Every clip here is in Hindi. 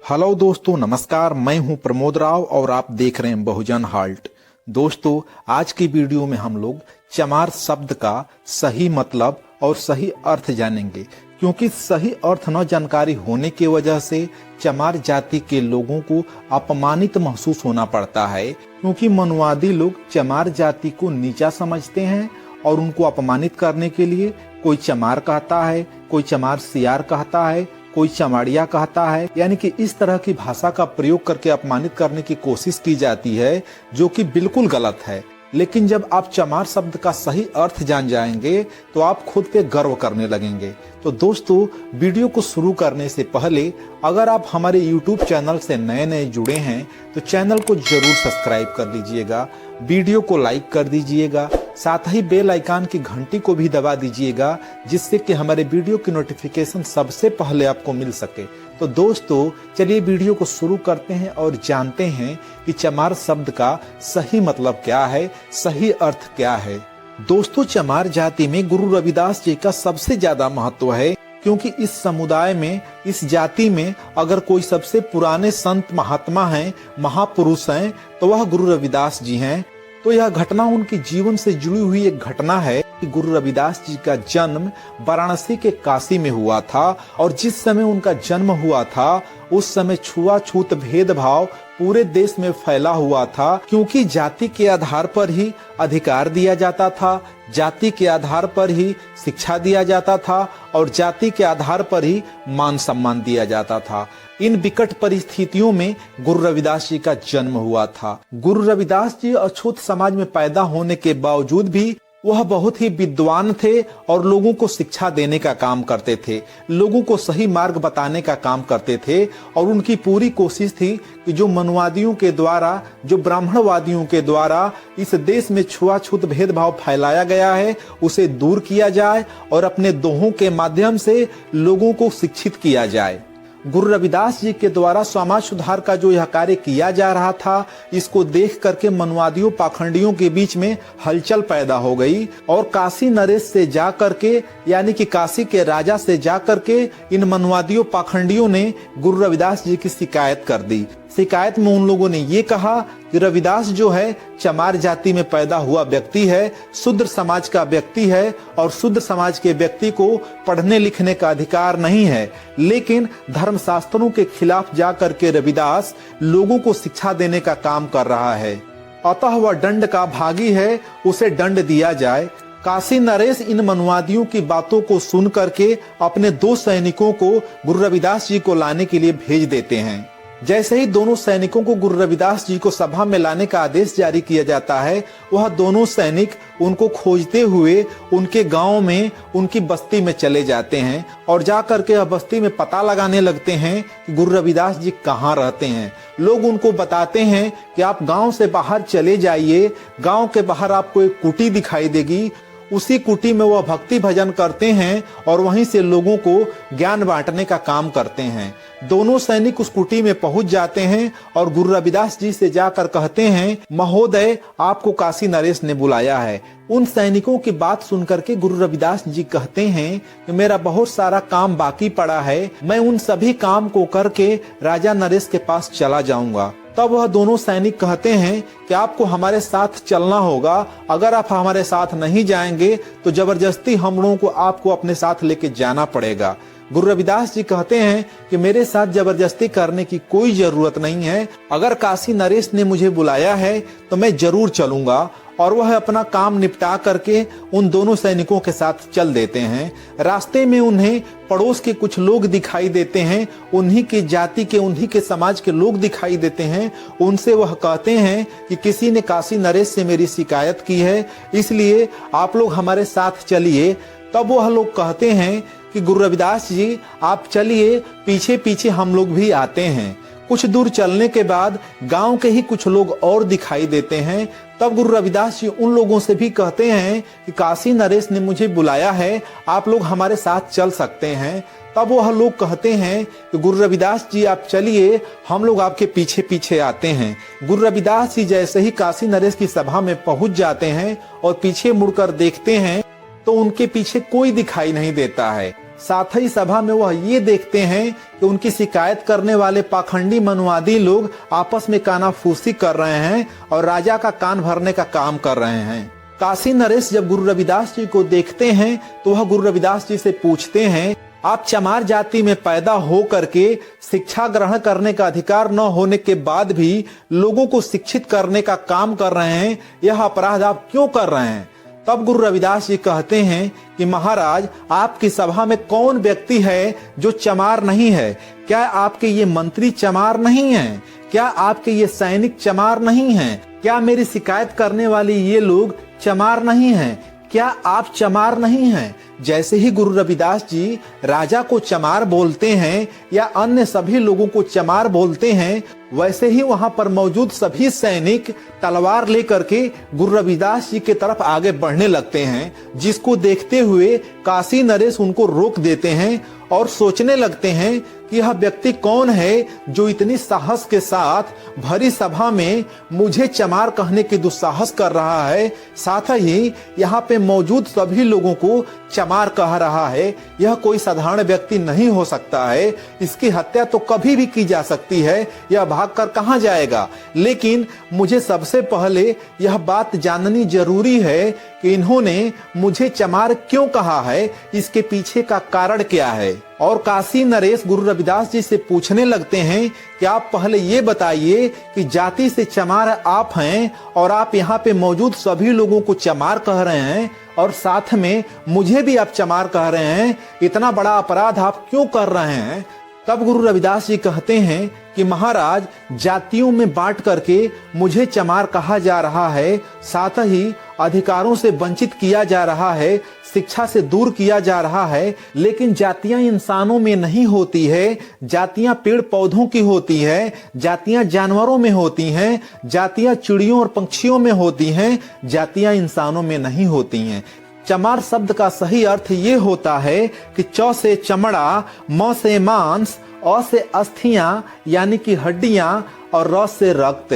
हेलो दोस्तों, नमस्कार। मैं हूं प्रमोद राव और आप देख रहे हैं बहुजन हाल्ट। दोस्तों, आज की वीडियो में हम लोग चमार शब्द का सही मतलब और सही अर्थ जानेंगे, क्योंकि सही अर्थ न जानकारी होने की वजह से चमार जाति के लोगों को अपमानित महसूस होना पड़ता है, क्योंकि मनुवादी लोग चमार जाति को नीचा समझते हैं और उनको अपमानित करने के लिए कोई चमार कहता है, कोई चमार सियार कहता है, कोई चमाड़िया कहता है। यानी कि इस तरह की भाषा का प्रयोग करके अपमानित करने की कोशिश की जाती है, जो कि बिल्कुल गलत है। लेकिन जब आप चमार शब्द का सही अर्थ जान जाएंगे तो आप खुद पे गर्व करने लगेंगे। तो दोस्तों, वीडियो को शुरू करने से पहले अगर आप हमारे YouTube चैनल से नए जुड़े हैं तो चैनल को जरूर सब्सक्राइब कर लीजिएगा, वीडियो को लाइक कर दीजिएगा, साथ ही बेल आइकन की घंटी को भी दबा दीजिएगा, जिससे कि हमारे वीडियो की नोटिफिकेशन सबसे पहले आपको मिल सके। तो दोस्तों, चलिए वीडियो को शुरू करते हैं और जानते हैं कि चमार शब्द का सही मतलब क्या है, सही अर्थ क्या है। दोस्तों, चमार जाति में गुरु रविदास जी का सबसे ज्यादा महत्व है, क्योंकि इस समुदाय में, इस जाति में अगर कोई सबसे पुराने संत महात्मा हैं, महापुरुष हैं, तो वह गुरु रविदास जी हैं। तो यह घटना उनके जीवन से जुड़ी हुई एक घटना है कि गुरु रविदास जी का जन्म वाराणसी के काशी में हुआ था, और जिस समय उनका जन्म हुआ था उस समय छुआछूत भेदभाव पूरे देश में फैला हुआ था, क्योंकि जाति के आधार पर ही अधिकार दिया जाता था, जाति के आधार पर ही शिक्षा दिया जाता था और जाति के आधार पर ही मान सम्मान दिया जाता था। इन विकट परिस्थितियों में गुरु रविदास जी का जन्म हुआ था। गुरु रविदास जी अछूत समाज में पैदा होने के बावजूद भी वह बहुत ही विद्वान थे और लोगों को शिक्षा देने का काम करते थे, लोगों को सही मार्ग बताने का काम करते थे। और उनकी पूरी कोशिश थी कि जो मनुवादियों के द्वारा, जो ब्राह्मणवादियों के द्वारा इस देश में छुआछूत भेदभाव फैलाया गया है, उसे दूर किया जाए और अपने दोहों के माध्यम से लोगों को शिक्षित किया जाए। गुरु रविदास जी के द्वारा समाज सुधार का जो यह कार्य किया जा रहा था, इसको देख करके मनुवादियों, पाखंडियों के बीच में हलचल पैदा हो गई और काशी नरेश से जा करके, यानी कि काशी के राजा से जा करके इन मनुवादियों, पाखंडियों ने गुरु रविदास जी की शिकायत कर दी। शिकायत में उन लोगों ने ये कहा कि रविदास जो है चमार जाति में पैदा हुआ व्यक्ति है, शूद्र समाज का व्यक्ति है और शूद्र समाज के व्यक्ति को पढ़ने लिखने का अधिकार नहीं है, लेकिन धर्मशास्त्रों के खिलाफ जाकर के रविदास लोगों को शिक्षा देने का काम कर रहा है, अतः वह दंड का भागी है, उसे दंड दिया जाए। काशी नरेश इन मनुवादियों की बातों को सुन करके अपने 2 सैनिकों को गुरु रविदास जी को लाने के लिए भेज देते हैं। जैसे ही दोनों सैनिकों को गुरु रविदास जी को सभा में लाने का आदेश जारी किया जाता है, वह दोनों सैनिक उनको खोजते हुए उनके गांव में, उनकी बस्ती में चले जाते हैं और जाकर के बस्ती में पता लगाने लगते हैं कि गुरु रविदास जी कहाँ रहते हैं। लोग उनको बताते हैं कि आप गांव से बाहर चले जाइए, गांव के बाहर आपको एक कुटी दिखाई देगी, उसी कुटी में वह भक्ति भजन करते हैं और वहीं से लोगों को ज्ञान बांटने का काम करते हैं। दोनों सैनिक उस कुटी में पहुंच जाते हैं और गुरु रविदास जी से जाकर कहते हैं, महोदय, आपको काशी नरेश ने बुलाया है। उन सैनिकों की बात सुनकर के गुरु रविदास जी कहते हैं कि मेरा बहुत सारा काम बाकी पड़ा है, मैं उन सभी काम को करके राजा नरेश के पास चला जाऊंगा। तब वह दोनों सैनिक कहते हैं कि आपको हमारे साथ चलना होगा, अगर आप हमारे साथ नहीं जाएंगे तो जबरदस्ती हम लोगों को आपको अपने साथ लेके जाना पड़ेगा। गुरु रविदास जी कहते हैं कि मेरे साथ जबरदस्ती करने की कोई जरूरत नहीं है, अगर काशी नरेश ने मुझे बुलाया है तो मैं जरूर चलूंगा। और वह अपना काम निपटा करके उन दोनों सैनिकों के साथ चल देते हैं। रास्ते में उन्हें पड़ोस के कुछ लोग दिखाई देते हैं, उन्हीं की जाति के, उन्हीं के समाज के लोग दिखाई देते हैं। उनसे वह कहते हैं कि किसी ने काशी नरेश से मेरी शिकायत की है, इसलिए आप लोग हमारे साथ चलिए। तब वह लोग कहते हैं कि गुरु रविदास जी आप चलिए, पीछे पीछे हम लोग भी आते हैं। कुछ दूर चलने के बाद गांव के ही कुछ लोग और दिखाई देते हैं। तब गुरु रविदास जी उन लोगों से भी कहते हैं कि काशी नरेश ने मुझे बुलाया है, आप लोग हमारे साथ चल सकते हैं। तब वह लोग कहते हैं कि गुरु रविदास जी आप चलिए, हम लोग आपके पीछे पीछे आते हैं। गुरु रविदास जी जैसे ही काशी नरेश की सभा में पहुंच जाते हैं और पीछे मुड़कर देखते हैं तो उनके पीछे कोई दिखाई नहीं देता है। साथ ही सभा में वह ये देखते हैं कि उनकी शिकायत करने वाले पाखंडी मनुवादी लोग आपस में कानाफूसी कर रहे हैं और राजा का कान भरने का काम कर रहे हैं। काशी नरेश जब गुरु रविदास जी को देखते हैं तो वह गुरु रविदास जी से पूछते हैं, आप चमार जाति में पैदा हो करके शिक्षा ग्रहण करने का अधिकार न होने के बाद भी लोगों को शिक्षित करने का काम कर रहे हैं, यह अपराध आप क्यों कर रहे हैं? तब गुरु रविदास जी कहते हैं कि महाराज, आपकी सभा में कौन व्यक्ति है जो चमार नहीं है? क्या आपके ये मंत्री चमार नहीं हैं? क्या आपके ये सैनिक चमार नहीं हैं? क्या मेरी शिकायत करने वाले ये लोग चमार नहीं हैं? क्या आप चमार नहीं हैं? जैसे ही गुरु रविदास जी राजा को चमार बोलते हैं या अन्य सभी लोगों को चमार बोलते हैं, वैसे ही वहां पर मौजूद सभी सैनिक तलवार लेकर के गुरु रविदास जी के तरफ आगे बढ़ने लगते हैं, जिसको देखते हुए काशी नरेश उनको रोक देते हैं और सोचने लगते हैं कि यह व्यक्ति कौन है जो इतनी साहस के साथ भरी सभा में मुझे चमार कहने की दुस्साहस कर रहा है, साथ ही यहाँ पे मौजूद सभी लोगों को चमार कह रहा है। यह कोई साधारण व्यक्ति नहीं हो सकता है, इसकी हत्या तो कभी भी की जा सकती है, यह भागकर कहाँ जाएगा? लेकिन मुझे सबसे पहले यह बात जाननी जरूरी है कि इन्होंने मुझे चमार क्यों कहा है, इसके पीछे का कारण क्या है। और काशी नरेश गुरु रविदास जी से पूछने लगते हैं कि आप पहले ये बताइए कि जाति से चमार आप हैं और आप यहाँ पे मौजूद सभी लोगों को चमार कह रहे हैं और साथ में मुझे भी आप चमार कह रहे हैं, इतना बड़ा अपराध आप क्यों कर रहे हैं? तब गुरु रविदास जी कहते हैं कि महाराज, जातियों में बांट करके मुझे चमार कहा जा रहा है, साथ ही अधिकारों से वंचित किया जा रहा है, शिक्षा से दूर किया जा रहा है, लेकिन जातियां इंसानों में नहीं होती है, जातियां पेड़ पौधों की होती है, जातियां जानवरों में होती हैं, जातियां चिड़ियों और पंछियों में होती हैं, जातियां इंसानों में नहीं होती हैं। चमार शब्द का सही अर्थ ये होता है कि च से चमड़ा, म से मांस, अ से अस्थियां यानी कि हड्डियां और र से रक्त।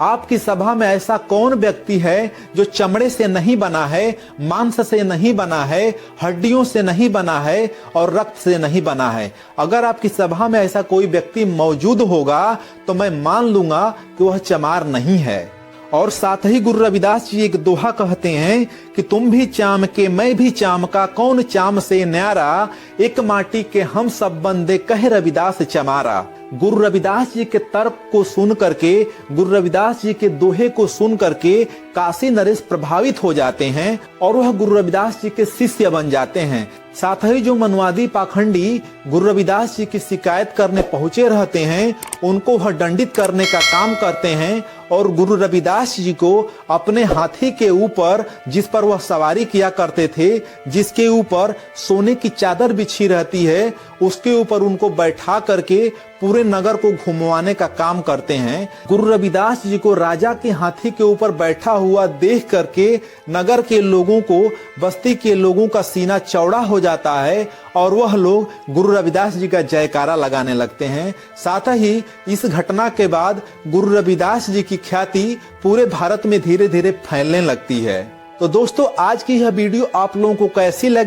आपकी सभा में ऐसा कौन व्यक्ति है जो चमड़े से नहीं बना है, मांस से नहीं बना है, हड्डियों से नहीं बना है और रक्त से नहीं बना है? अगर आपकी सभा में ऐसा कोई व्यक्ति मौजूद होगा तो मैं मान लूंगा कि वह चमार नहीं है। और साथ ही गुरु रविदास जी एक दोहा कहते हैं कि तुम भी चाम के मैं भी चाम का, कौन चाम से न्यारा, एक माटी के हम सब बंदे कहे रविदास चमारा। गुरु रविदास जी के तर्क को सुन करके, गुरु रविदास जी के दोहे को सुन करके काशी नरेश प्रभावित हो जाते हैं और वह गुरु रविदास जी के शिष्य बन जाते हैं। साथ ही जो मनुवादी पाखंडी गुरु रविदास जी की शिकायत करने पहुंचे रहते हैं, उनको वह दंडित करने का काम करते हैं और गुरु रविदास जी को अपने हाथी के ऊपर, जिस पर वह सवारी किया करते थे, जिसके ऊपर सोने की चादर बिछी रहती है, उसके ऊपर उनको बैठा करके पूरे नगर को घुमवाने का काम करते हैं। गुरु रविदास जी को राजा के हाथी के ऊपर बैठा हुआ देख करके नगर के लोगों को, बस्ती के लोगों का सीना चौड़ा हो जाता है और वह लोग गुरु रविदास जी का जयकारा लगाने लगते हैं। साथ ही इस घटना के बाद गुरु रविदास जी की ख्याति पूरे भारत में धीरे धीरे फैलने लगती है। तो दोस्तों, आज की यह वीडियो आप लोगों को कैसी लगी?